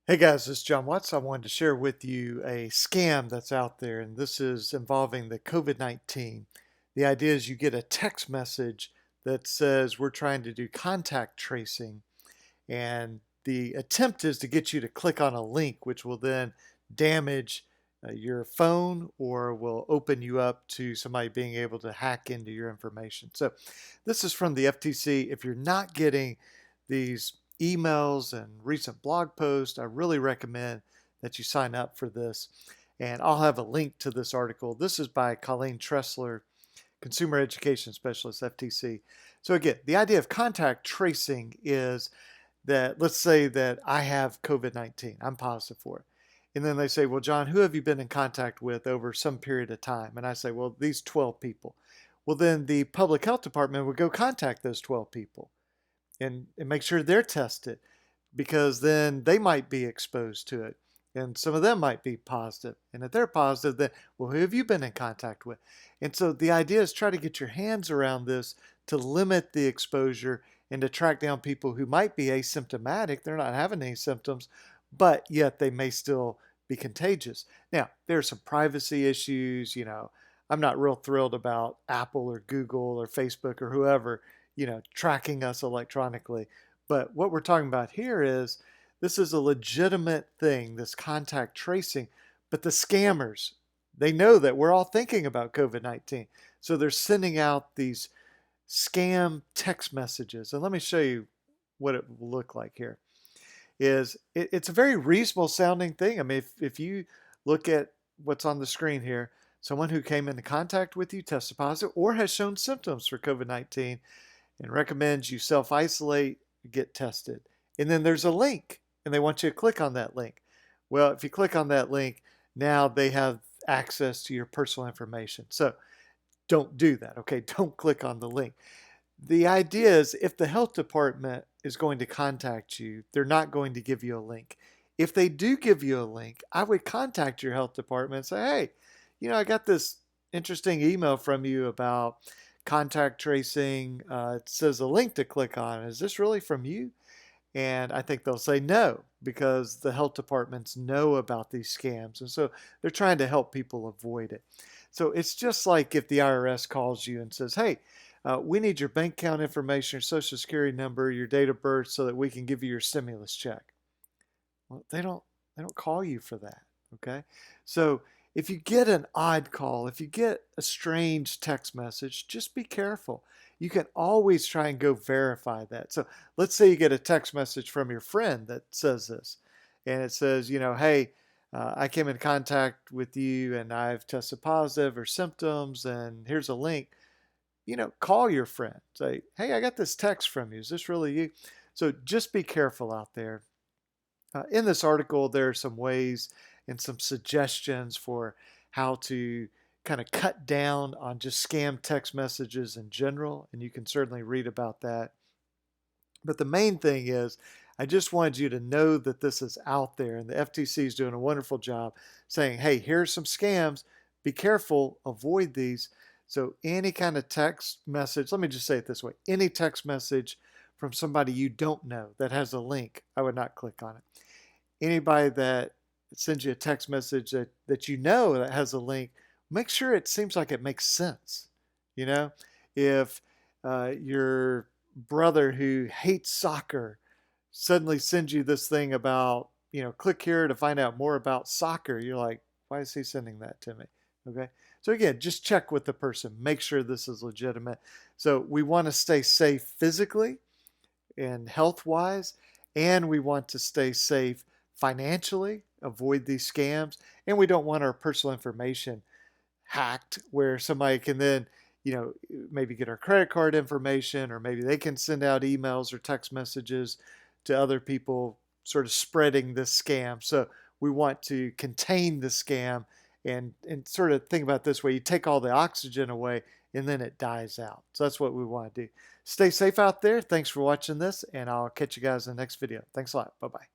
Hey guys, this is John Watts. I wanted to share with you a scam that's out there, and this is involving the COVID-19. The idea is you get a text message that says we're trying to do contact tracing, and the attempt is to get you to click on a link, which will then damage your phone or will open you up to somebody being able to hack into your information. So, this is from the FTC. If you're not getting these emails and recent blog posts, I really recommend that you sign up for this. And I'll have a link to this article. This is by Colleen Tressler, Consumer Education Specialist, FTC. So, again, the idea of contact tracing is that let's say that I have COVID-19, I'm positive for it. And then they say, well, John, who have you been in contact with over some period of time? And I say, well, these 12 people. Well, then the public health department would go contact those 12 people and make sure they're tested because then they might be exposed to it. And some of them might be positive. And if they're positive, then, well, who have you been in contact with? And so the idea is try to get your hands around this to limit the exposure and to track down people who might be asymptomatic. They're not having any symptoms, but yet they may still be contagious. Now, there are some privacy issues. I'm not real thrilled about Apple or Google or Facebook or whoever, tracking us electronically. But what we're talking about here is this is a legitimate thing, this contact tracing. But the scammers, they know that we're all thinking about COVID-19. So they're sending out these scam text messages. And let me show you what it will look like here. It's a very reasonable sounding thing. I mean, if you look at what's on the screen here, someone who came into contact with you tested positive or has shown symptoms for COVID-19 and recommends you self-isolate, get tested. And then there's a link, and they want you to click on that link. Well, if you click on that link, now they have access to your personal information. So don't do that, okay? Don't click on the link. The idea is if the health department is going to contact you, they're not going to give you a link. If they do give you a link, I would contact your health department and say, hey, I got this interesting email from you about contact tracing. It says a link to click on. Is this really from you? And I think they'll say no because the health departments know about these scams. And so they're trying to help people avoid it. So it's just like if the IRS calls you and says, hey, we need your bank account information, your social security number, your date of birth so that we can give you your stimulus check. Well, they don't call you for that, okay? So if you get an odd call, if you get a strange text message, just be careful. You can always try and go verify that. So let's say you get a text message from your friend that says this, and it says, hey, I came in contact with you and I've tested positive or symptoms, and here's a link. Call your friend. Say, hey, I got this text from you. Is this really you? So just be careful out there. In this article, there are some ways and some suggestions for how to kind of cut down on just scam text messages in general, and you can certainly read about that. But the main thing is, I just wanted you to know that this is out there, and the FTC is doing a wonderful job saying, hey, here's some scams. Be careful, avoid these. So any kind of text message, let me just say it this way, any text message from somebody you don't know that has a link, I would not click on it. Anybody that sends you a text message that you know that has a link, make sure it seems like it makes sense. If your brother who hates soccer suddenly sends you this thing about, click here to find out more about soccer, you're like, why is he sending that to me? Okay. So again, just check with the person, make sure this is legitimate. So we want to stay safe physically and health wise, and we want to stay safe financially, avoid these scams, and we don't want our personal information hacked where somebody can then, maybe get our credit card information, or maybe they can send out emails or text messages to other people sort of spreading this scam. So we want to contain the scam and sort of think about it this way. You take all the oxygen away and then it dies out. So that's what we want to do. Stay safe out there. Thanks for watching this, and I'll catch you guys in the next video. Thanks a lot. Bye-bye.